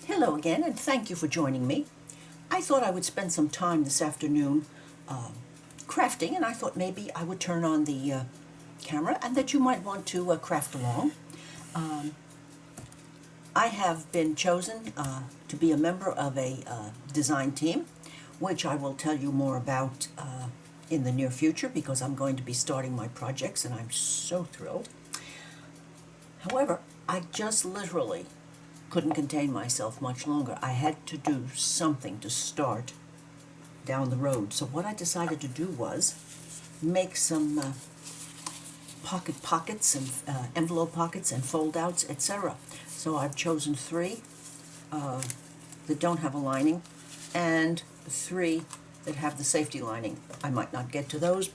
Hello again, and thank you for joining me. I thought I would spend some time this afternoon crafting, and I thought maybe I would turn on the camera and that you might want to craft along. I have been chosen to be a member of a design team, which I will tell you more about in the near future because I'm going to be starting my projects and I'm so thrilled. However, I just literally couldn't contain myself much longer. I had to do something to start down the road. So what I decided to do was make some pockets and envelope pockets and fold outs, etc. So I've chosen three that don't have a lining and three that have the safety lining. I might not get to those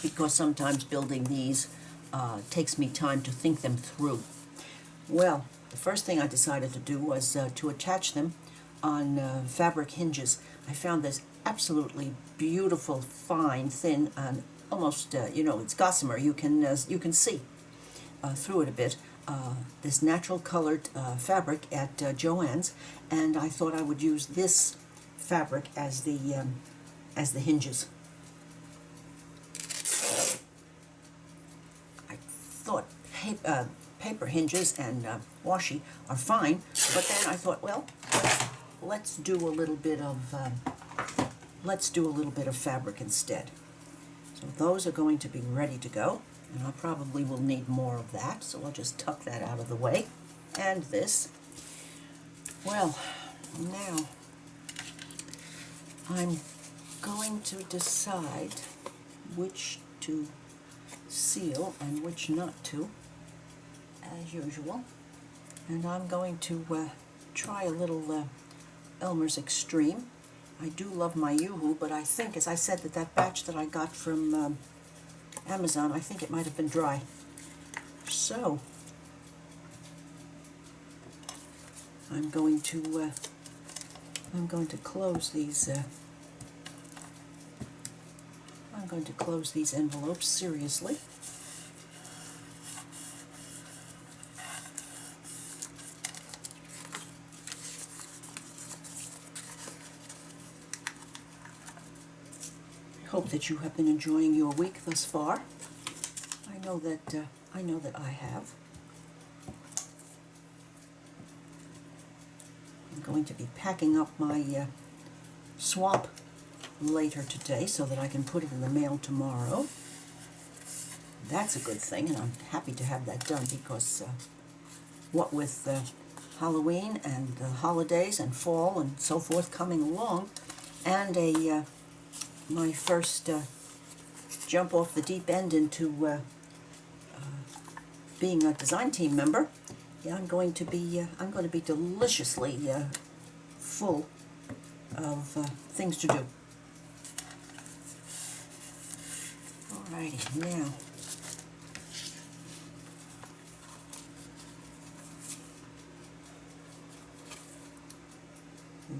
because sometimes building these takes me time to think them through. Well, the first thing I decided to do was to attach them on fabric hinges. I found this absolutely beautiful, fine, thin, and almost, it's gossamer. You can see through it a bit. This natural colored fabric at Joann's, and I thought I would use this fabric as the hinges. I thought paper hinges and washi are fine, but then I thought, well, let's do a little bit of fabric instead. So those are going to be ready to go, and I probably will need more of that, so I'll just tuck that out of the way. And this, well, now I'm going to decide which to seal and which not to, as usual. And I'm going to try a little Elmer's Extreme. I do love my Yoo-Hoo, but I think, as I said, that batch that I got from Amazon, I think it might have been dry. So I'm going to close these. I'm going to close these envelopes seriously. I hope that you have been enjoying your week thus far. I know that I have. I'm going to be packing up my swap later today so that I can put it in the mail tomorrow. That's a good thing, and I'm happy to have that done because what with Halloween and the holidays and fall and so forth coming along, and my first jump off the deep end into being a design team member, yeah, I'm going to be deliciously full of things to do. Alrighty, now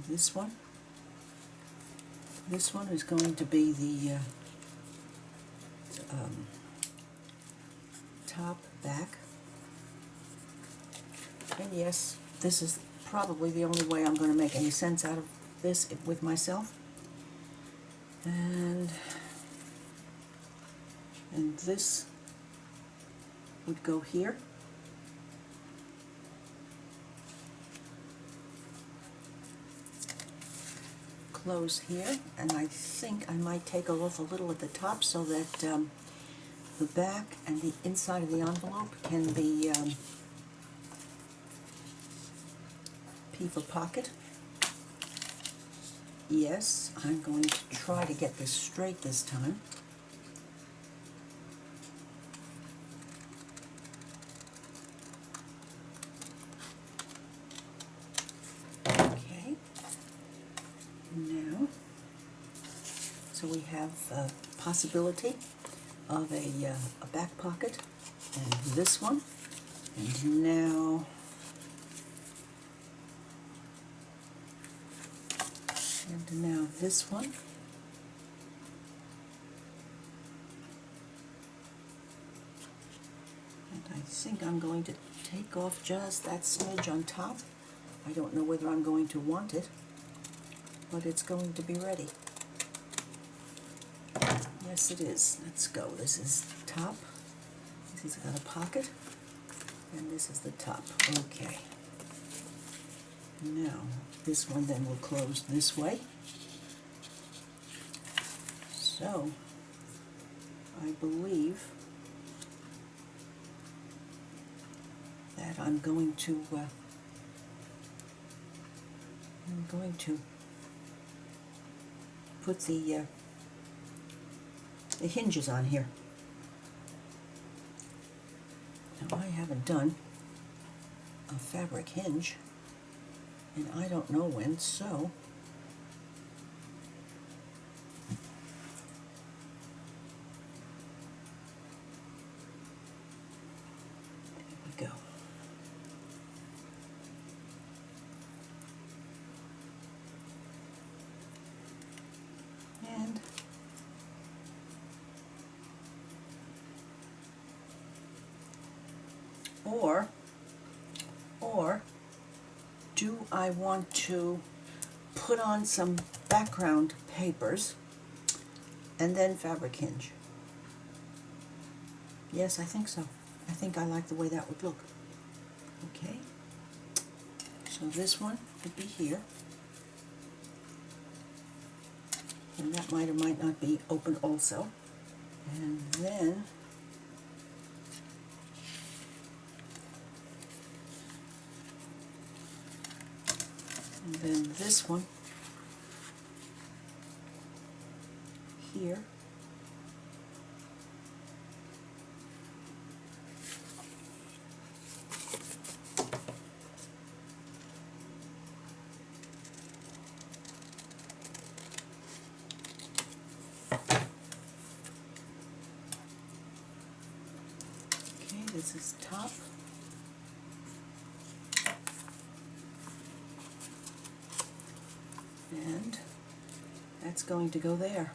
this one is going to be the top, back, and yes, this is probably the only way I'm going to make any sense out of this with myself. And this would go here. Close here, and I think I might take off a little at the top so that the back and the inside of the envelope can be people pocket. Yes, I'm going to try to get this straight this time. Now, so we have a possibility of a back pocket, and this one, and now this one, and I think I'm going to take off just that smidge on top I don't know whether I'm going to want it, but it's going to be ready. Yes, it is. Let's go. This is top. This has got a pocket, and this is the top. Okay. Now, this one then will close this way. So, I believe that I'm going to put the hinges on here. Now, I haven't done a fabric hinge, and I don't know when, so there we go. And or do I want to put on some background papers and then fabric hinge? Yes, I think so. I think I like the way that would look. Okay, so this one would be here, and that might or might not be open also. And then this one here. Okay, this is top. And that's going to go there.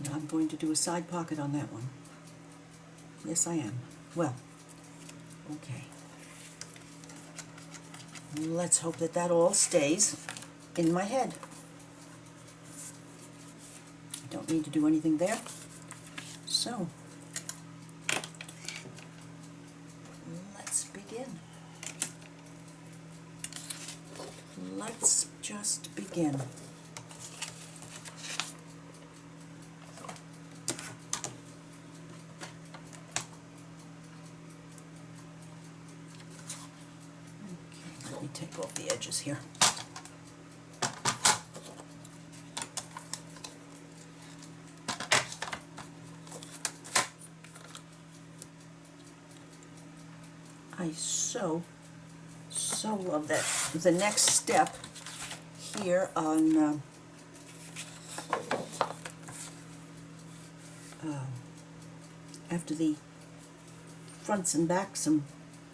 Now I'm going to do a side pocket on that one. Yes, I am. Well, okay. Let's hope that that all stays in my head. I don't need to do anything there. So, let's begin. Let's just begin. Okay, let me take off the edges here. I so love that. The next step here on after the fronts and backs and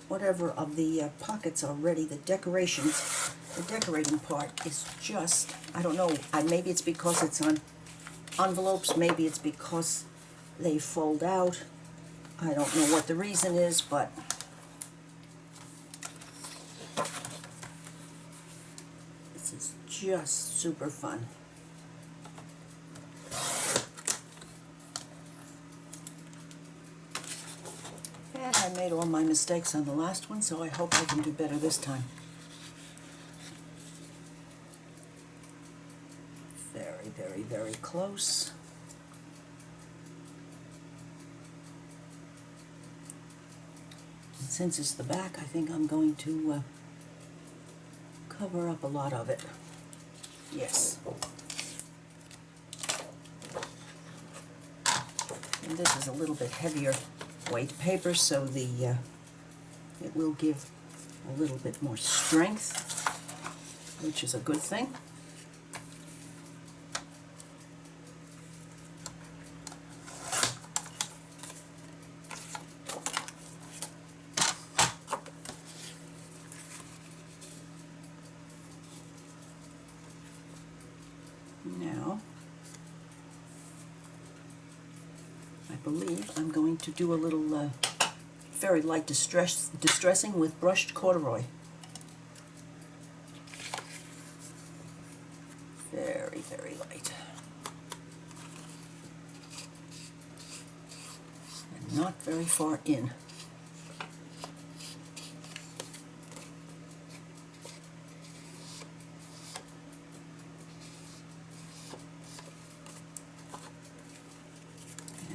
whatever of the pockets are ready, the decorating part is just, I don't know, maybe it's because it's on envelopes, maybe it's because they fold out. I don't know what the reason is, but this is just super fun. And I made all my mistakes on the last one, so I hope I can do better this time. Very, very, very close. And since it's the back, I think I'm going to cover up a lot of it. Yes. And this is a little bit heavier weight paper, so the it will give a little bit more strength, which is a good thing. Now, I believe I'm going to do a little very light distressing with brushed corduroy. very, very light. And not very far in.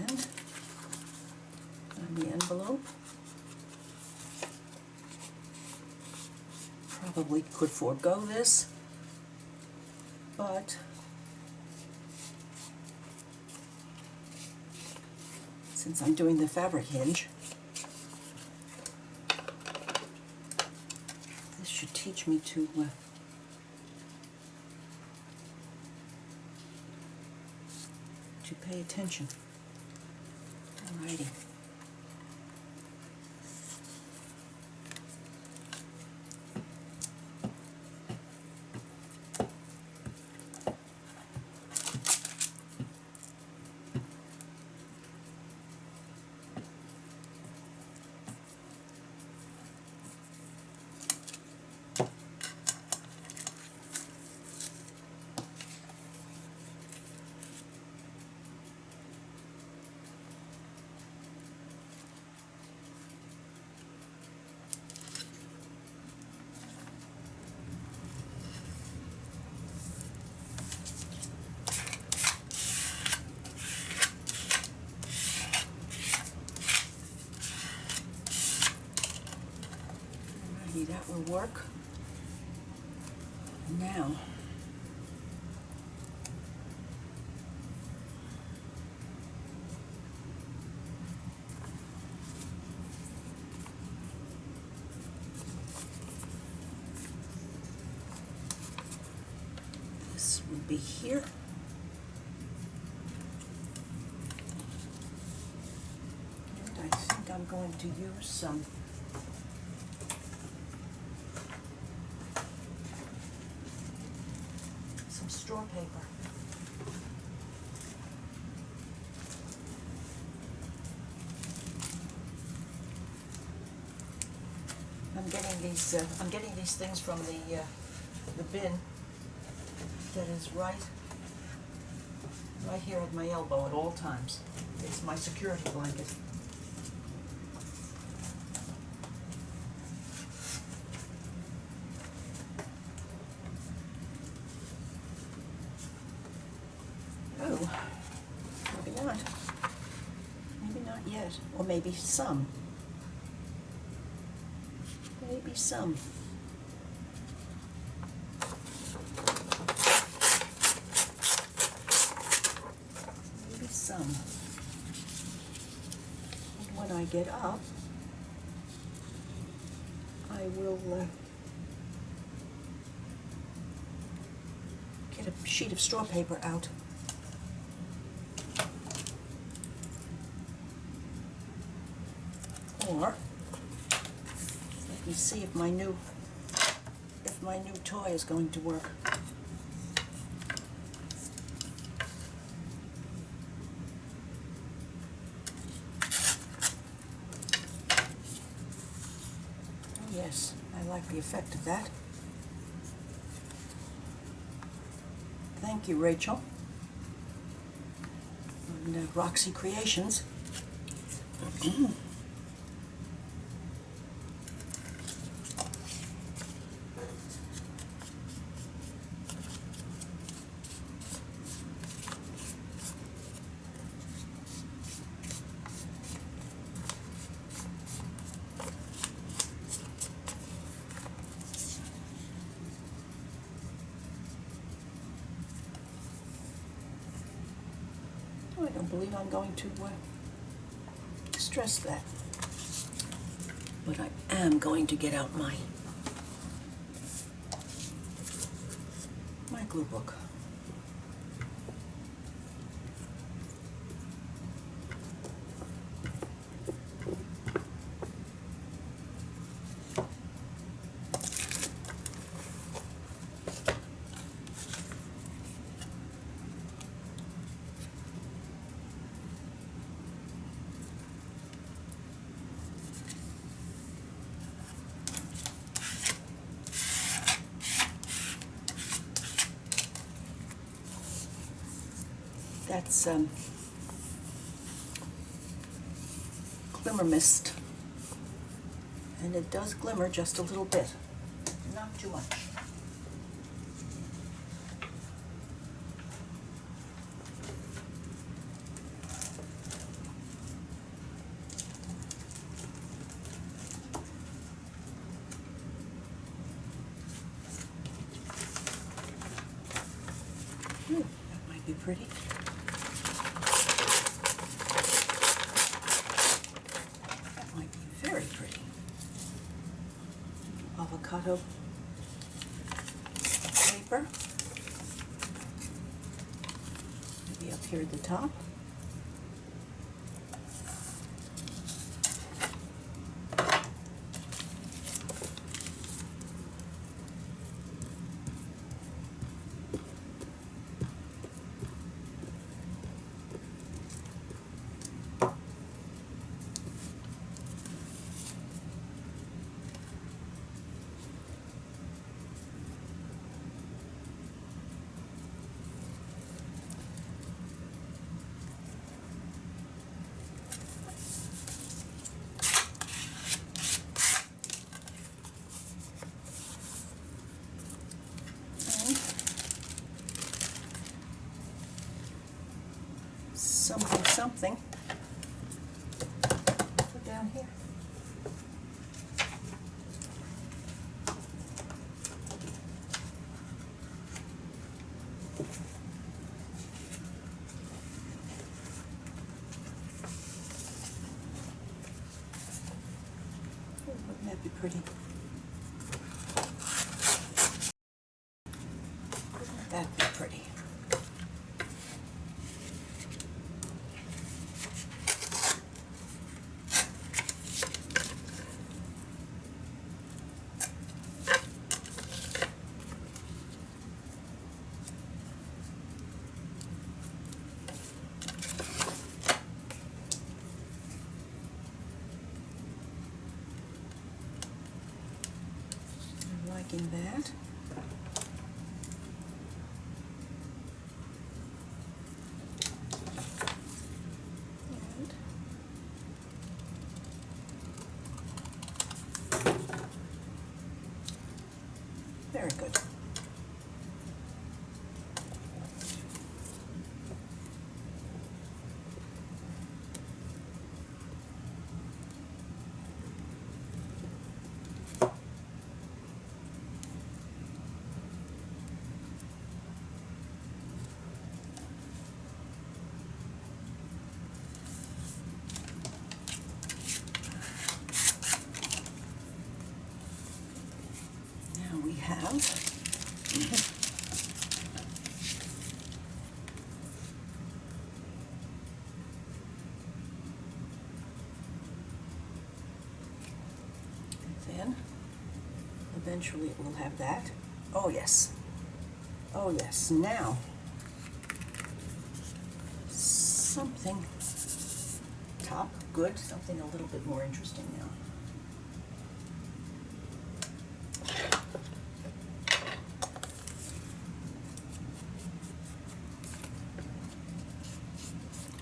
And on the envelope, probably could forego this, but since I'm doing the fabric hinge, this should teach me to pay attention. Alrighty. That will work. Now, this would be here. And I think I'm going to use some straw paper. I'm getting these things from the bin that is right here at my elbow at all times. It's my security blanket. Or maybe some. Maybe some. Maybe some. And when I get up, I will get a sheet of straw paper out. Or let me see if my new toy is going to work. Oh yes, I like the effect of that. Thank you, Rachel, and Roxy Creations. I don't believe I'm going to stress that, but I am going to get out my glue book. That's glimmer mist, and it does glimmer just a little bit, not too much. Ooh, that might be pretty. That might be very pretty. Avocado paper. Maybe up here at the top. Something. Put down here. Oh, wouldn't that be pretty? Wouldn't that be pretty? Liking that. And very good. We have then eventually it will have that. Oh yes. Oh yes. Now something top good, something a little bit more interesting now.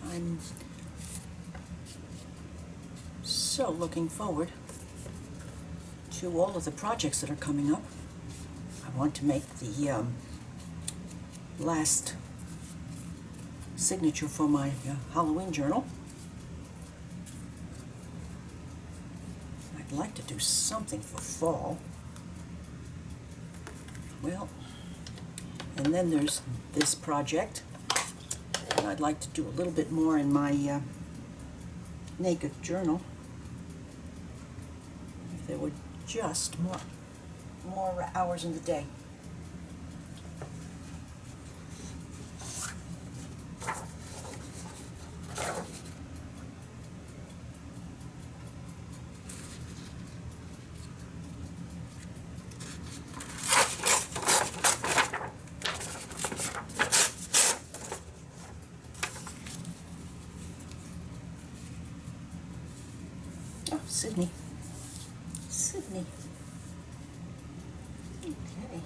I'm so looking forward to all of the projects that are coming up. I want to make the last signature for my Halloween journal. I'd like to do something for fall. Well, and then there's this project. And I'd like to do a little bit more in my naked journal. If there were just more hours in the day. Oh, Sydney. Sydney. Okay.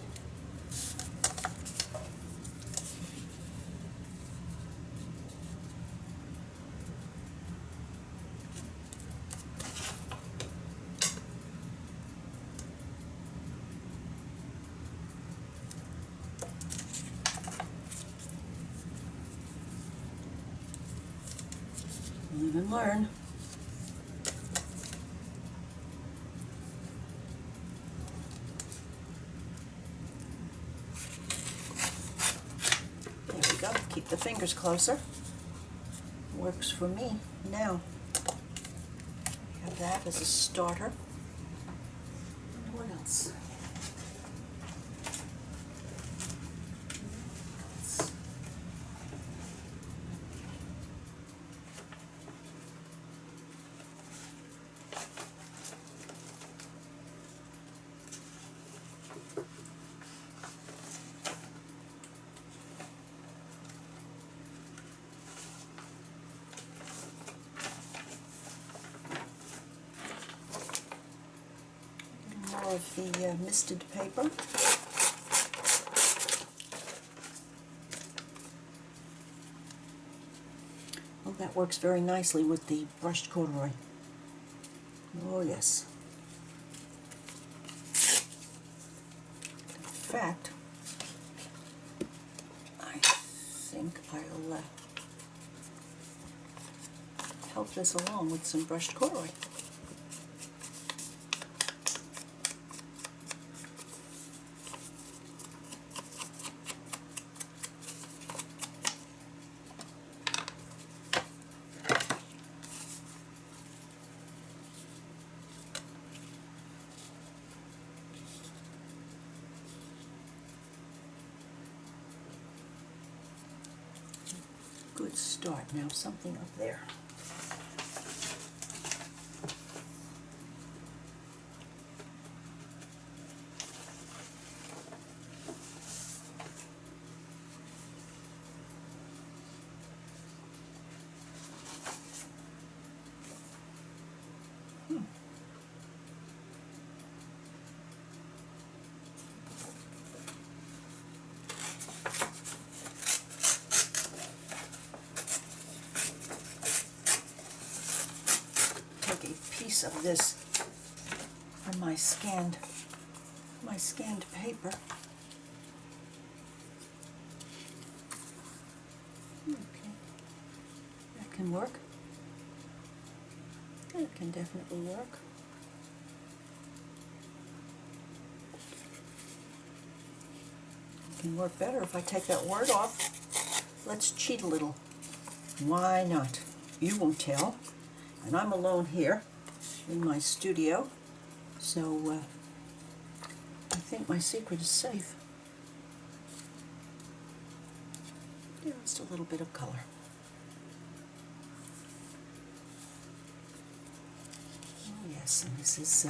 and learn. There we go. Keep the fingers closer. Works for me. Now, we have that as a starter. And what else? More of the misted paper. Oh, that works very nicely with the brushed corduroy. Oh, yes. In fact, I think I'll help this along with some brushed corduroy. Good start. Now something up there. Piece of this on my scanned paper. Okay, that can work. That can definitely work. It can work better if I take that word off. Let's cheat a little. Why not? You won't tell. And I'm alone here in my studio, so I think my secret is safe. Just a little bit of color. Oh yes, and this is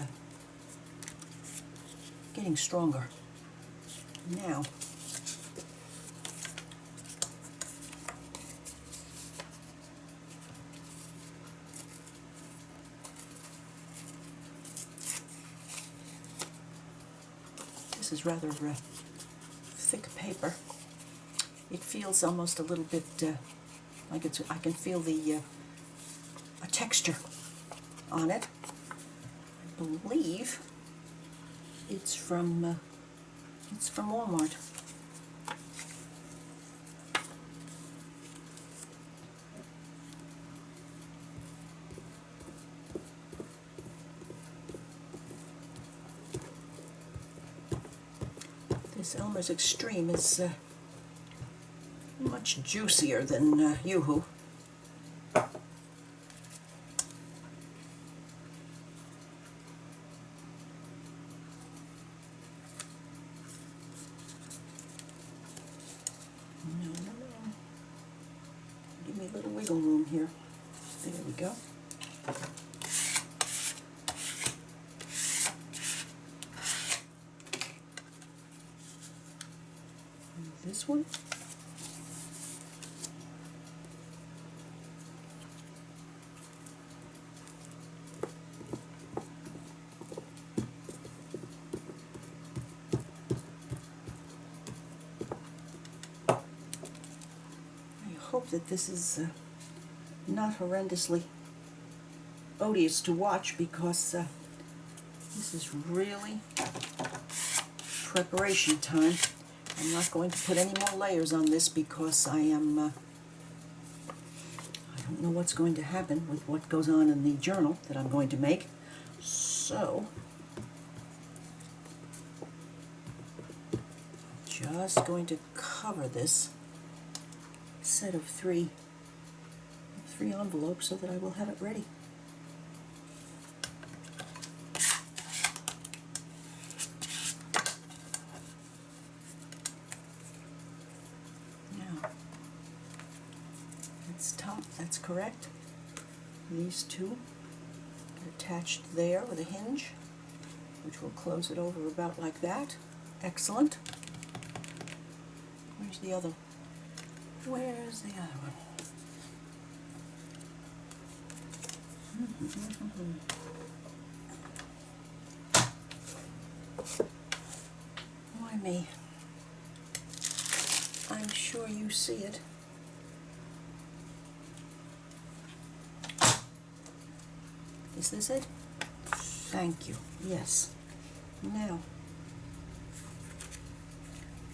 getting stronger. Now, this is rather thick paper. It feels almost a little bit like it's. I can feel the a texture on it. I believe it's from Walmart. This Elmer's Extreme is much juicier than Yoo-Hoo. No. Give me a little wiggle room here. There we go. And this one. I hope that this is not horrendously odious to watch, because this is really preparation time. I'm not going to put any more layers on this because I don't know what's going to happen with what goes on in the journal that I'm going to make. So, just going to cover this set of three envelopes so that I will have it ready. Now, that's top, that's correct. These two are attached there with a hinge, which will close it over about like that. Excellent. Where's the other? Where's the other one? Why me? I'm sure you see it. Is this it? Thank you. Yes. Now,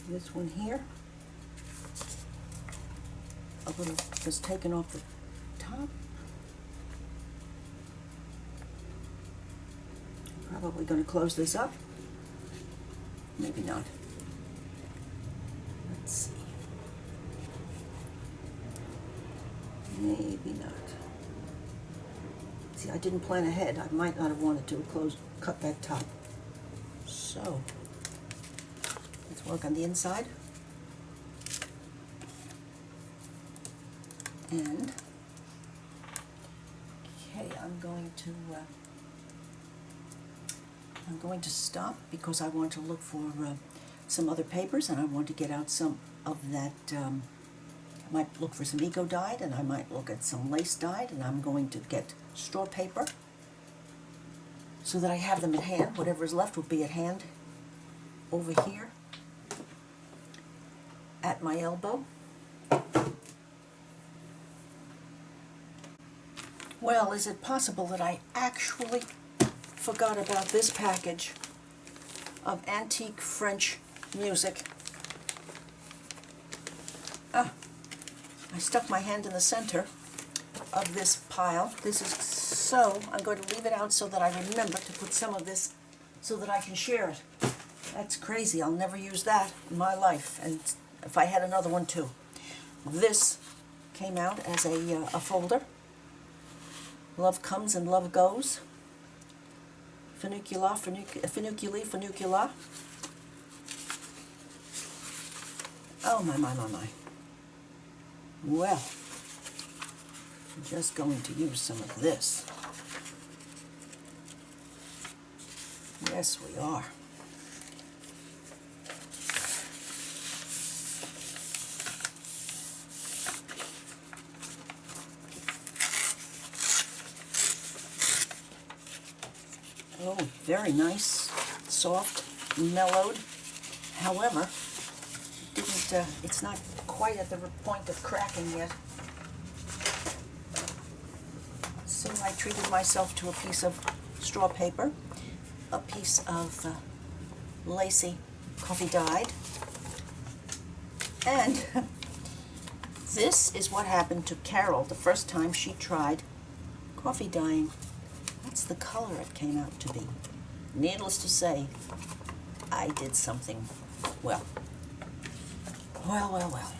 this one here, a little was taken off the top. Probably going to close this up. Maybe not. Let's see. Maybe not. See, I didn't plan ahead. I might not have wanted to cut that top. So, let's work on the inside. And, okay, I'm going to stop because I want to look for some other papers, and I want to get out some of that. I might look for some eco dyed, and I might look at some lace dyed, and I'm going to get straw paper so that I have them at hand. Whatever is left will be at hand over here at my elbow. Well, is it possible that I actually forgot about this package of antique French music? I stuck my hand in the center of this pile. This is so, I'm going to leave it out so that I remember to put some of this so that I can share it. That's crazy. I'll never use that in my life, and if I had another one too. This came out as a folder. Love Comes and Love Goes. Funicula, funiculi, funicula. Oh my, my, my, my. Well, I'm just going to use some of this. Yes, we are. Oh, very nice, soft, mellowed. However, it's not quite at the point of cracking yet. So I treated myself to a piece of straw paper, a piece of lacy coffee dyed, and this is what happened to Carol the first time she tried coffee dyeing. That's the color it came out to be. Needless to say, I did something well. Well.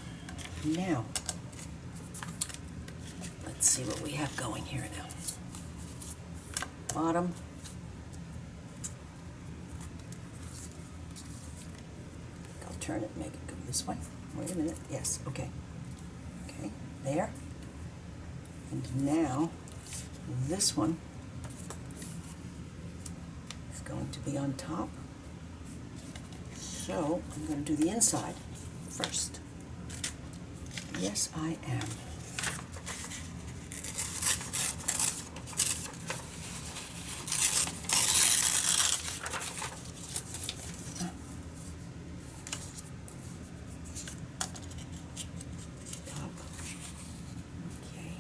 Now, let's see what we have going here now. Bottom. I'll turn it and make it go this way. Wait a minute. Yes, okay. Okay, there. And now, this one is going to be on top. So, I'm going to do the inside first. Yes, I am. Top. Okay.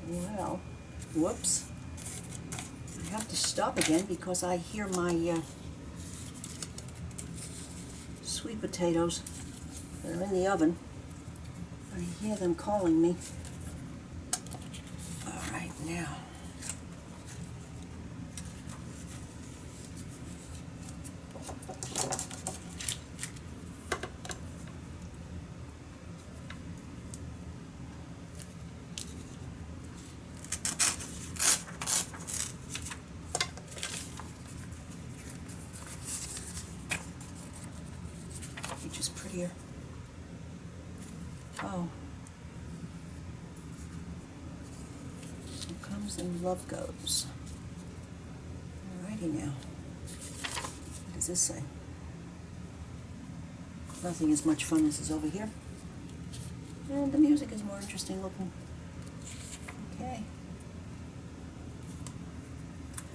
Well, whoops. I have to stop again because I hear my sweet potatoes that are in the oven I hear them calling me. All right, now. Which is prettier. Oh. Love comes and love goes. Alrighty now. What does this say? Nothing as much fun as is over here. And the music is more interesting looking. Okay.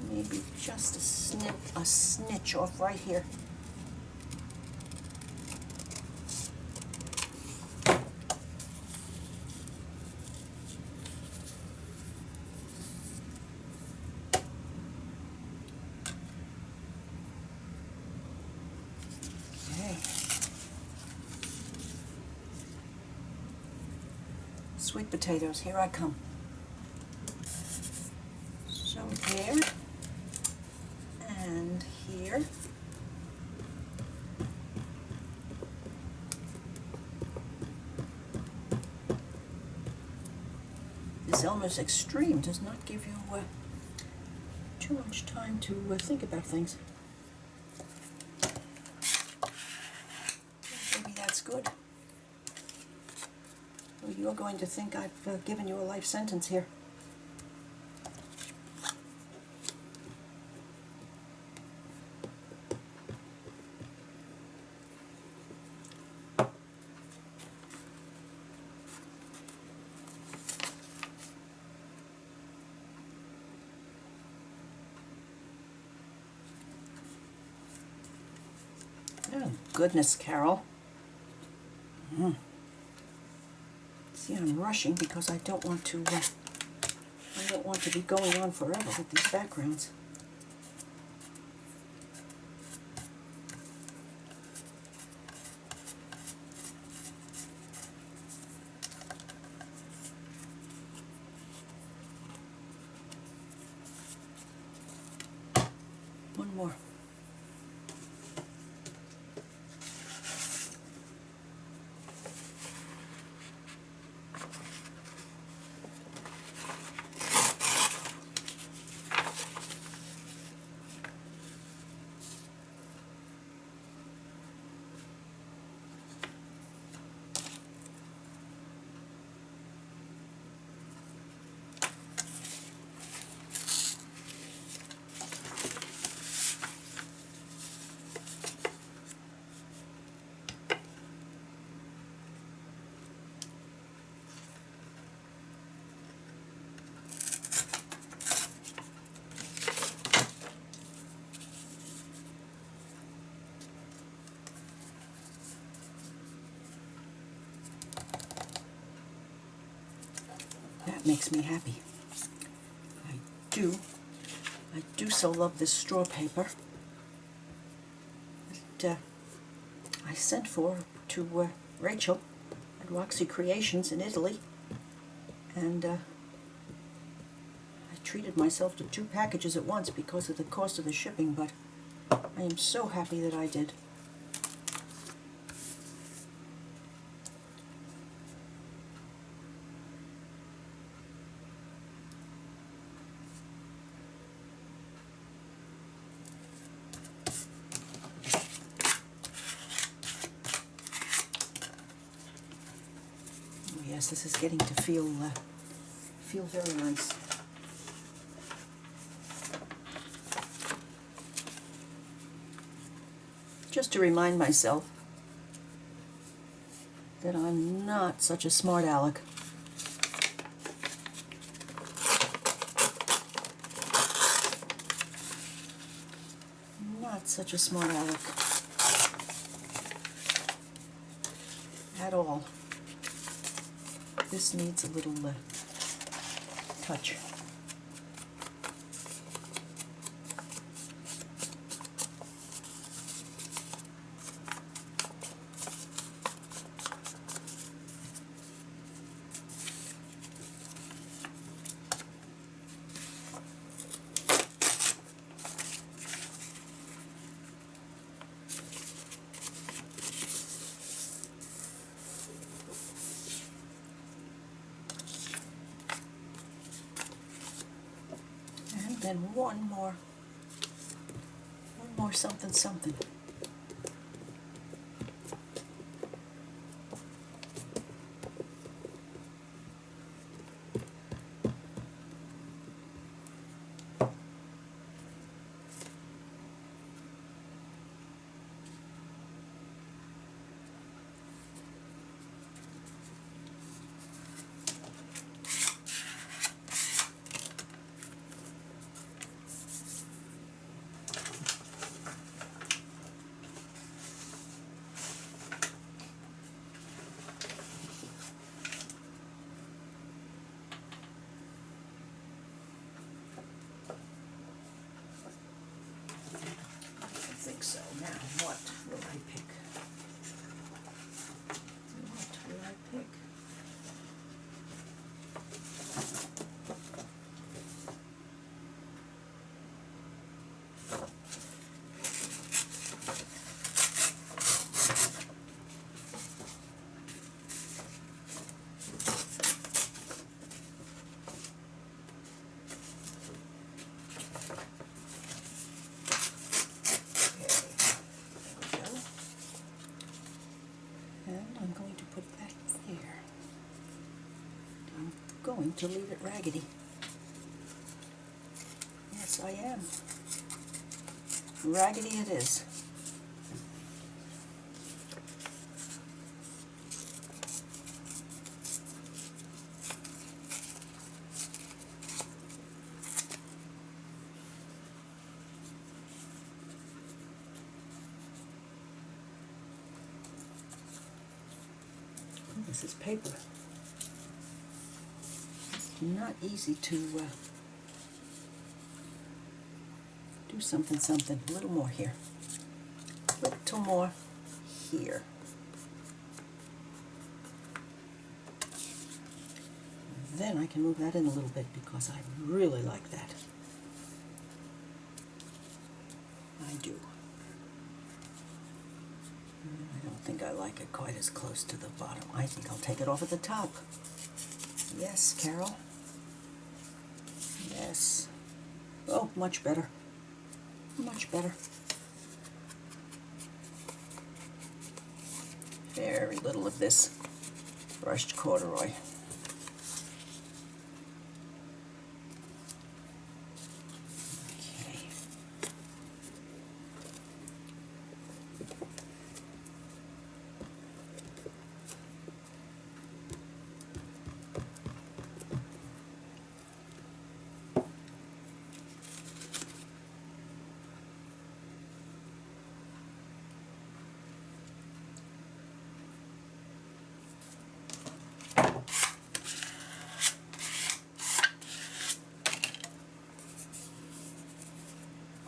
Maybe just a snitch off right here. Sweet potatoes, here I come. So here and here. This Elmer's Extreme does not give you too much time to think about things. Maybe that's good. You're going to think I've given you a life sentence here. Oh, goodness, Carol. See, I'm rushing because I don't want to be going on forever with these backgrounds. One more. That makes me happy. I do so love this straw paper that I sent to Rachel at Roxy Creations in Italy, and I treated myself to 2 packages at once because of the cost of the shipping, but I am so happy that I did. Yes, this is getting to feel very nice. Just to remind myself that I'm not such a smart aleck. Not such a smart aleck at all. This needs a little touch. then one more something something. I think so. Now, what will I pick? What will I pick? I'm going to put that there. I'm going to leave it raggedy. Yes, I am. Raggedy it is. This is paper. It's not easy to do something. A little more here. A little more here. Then I can move that in a little bit because I really like that. I do. I don't think I like it quite as close to the bottom. I think I'll take it off at the top. Yes, Carol. Yes. Oh, much better. Much better. Very little of this brushed corduroy.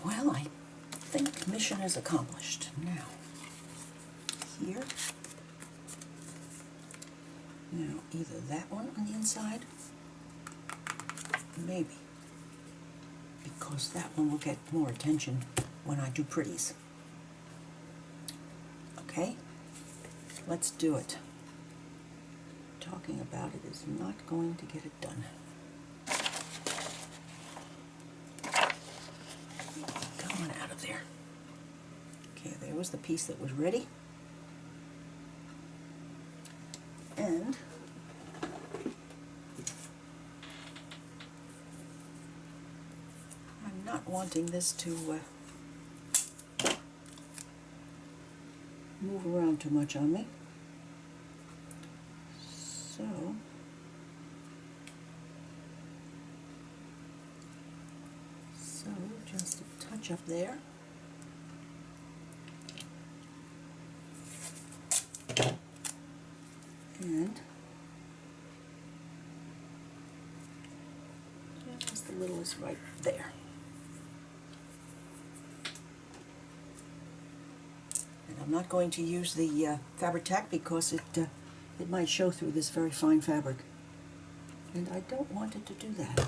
Well, I think mission is accomplished. Now, here, now either that one on the inside, maybe, because that one will get more attention when I do pretties. Okay, let's do it. Talking about it is not going to get it done. Out of there. Okay, there was the piece that was ready. And I'm not wanting this to move around too much on me. So just a touch up there. And just the littlest right there. And I'm not going to use the fabric tack because it might show through this very fine fabric. And I don't want it to do that.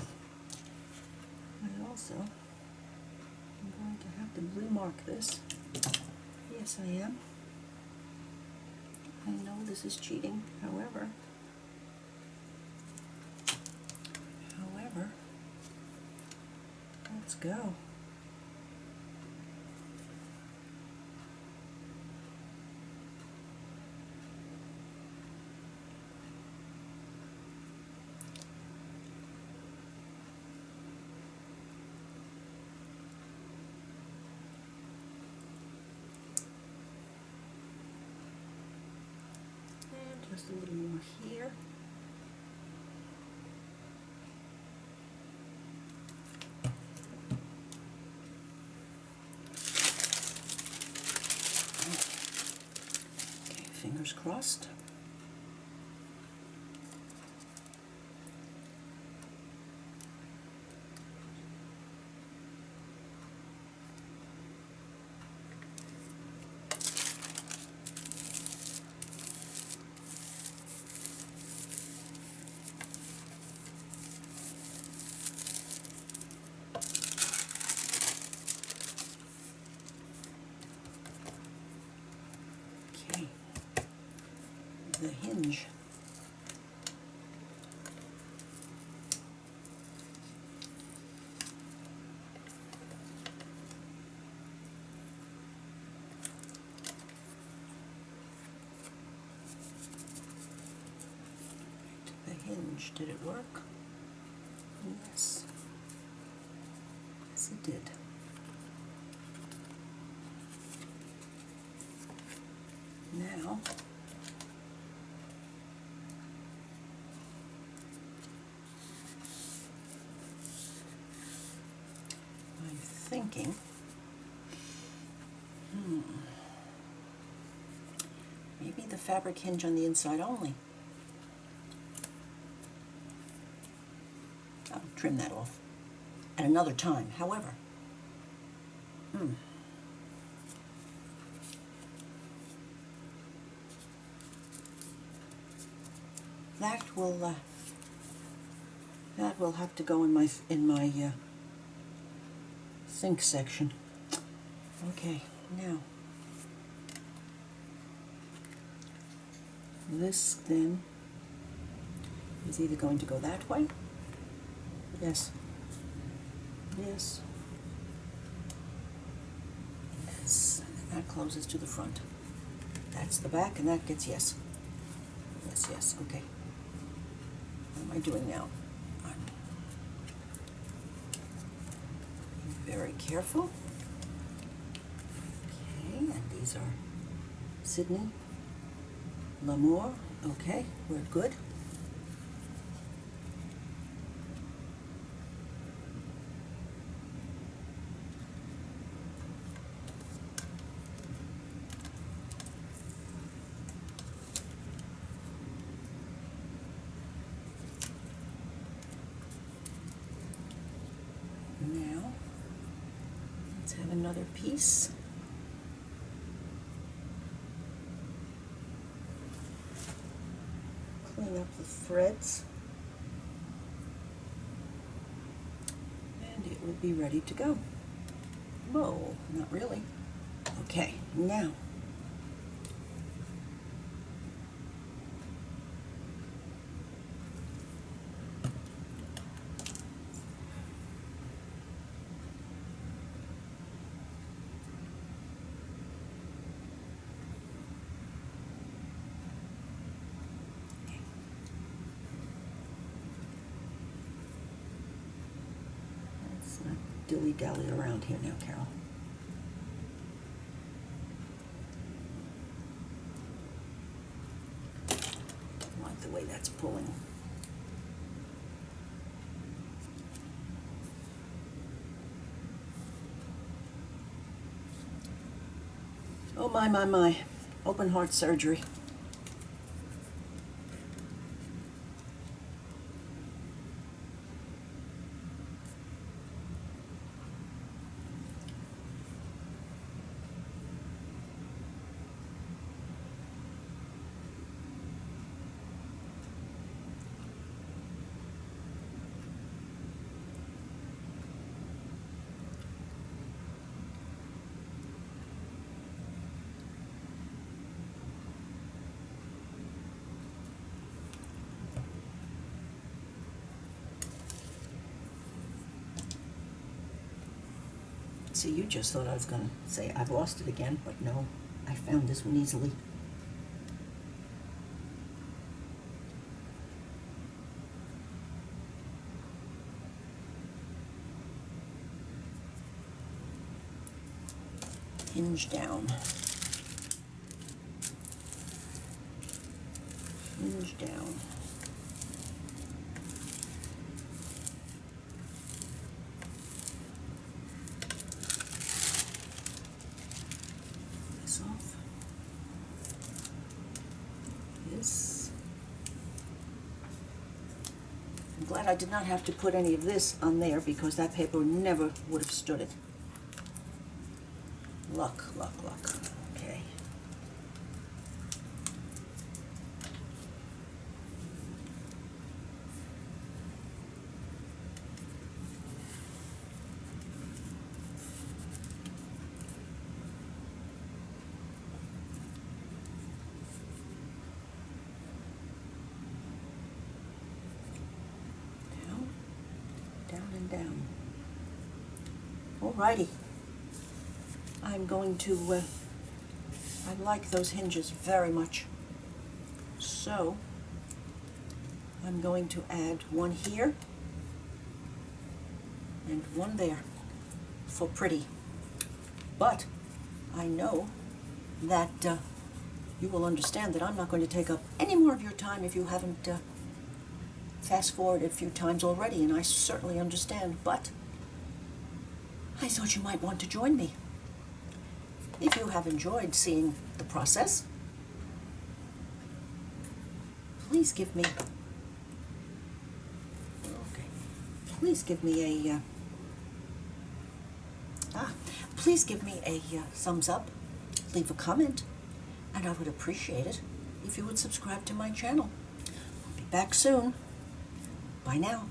I also am going to have to blue mark this. Yes, I am. I know this is cheating, however, Let's go. And just a little more here. Okay, fingers crossed. Okay, the hinge. The hinge, did it work? Yes. Yes, it did. Now, I'm thinking, maybe the fabric hinge on the inside only. I'll trim that off at another time, however. That will have to go in my sink section. Okay, now this then is either going to go that way. Yes. Yes. Yes. And that closes to the front. That's the back, and that gets yes. Yes, yes, okay. What am I doing now? I'm being very careful. Okay, and these are Sydney, L'Amour. Okay, we're good. Now, let's have another piece. Clean up the threads. And it will be ready to go. Whoa, not really. Okay, now. Not dilly-dally around here now, Carol. I like the way that's pulling. Oh my, my, my. Open heart surgery. See, you just thought I was going to say I've lost it again, but no, I found this one easily. Hinge down. Hinge down. This off. This. I'm glad I did not have to put any of this on there because that paper never would have stood it. Luck, luck, luck. Okay. Down, down and down. Alrighty. I'm going to, I like those hinges very much. So, I'm going to add one here and one there for pretty. But I know that you will understand that I'm not going to take up any more of your time if you haven't fast forwarded a few times already, and I certainly understand, but I thought you might want to join me. If you have enjoyed seeing the process, please give me, please give me a thumbs up, leave a comment, and I would appreciate it if you would subscribe to my channel. I'll be back soon. Bye now.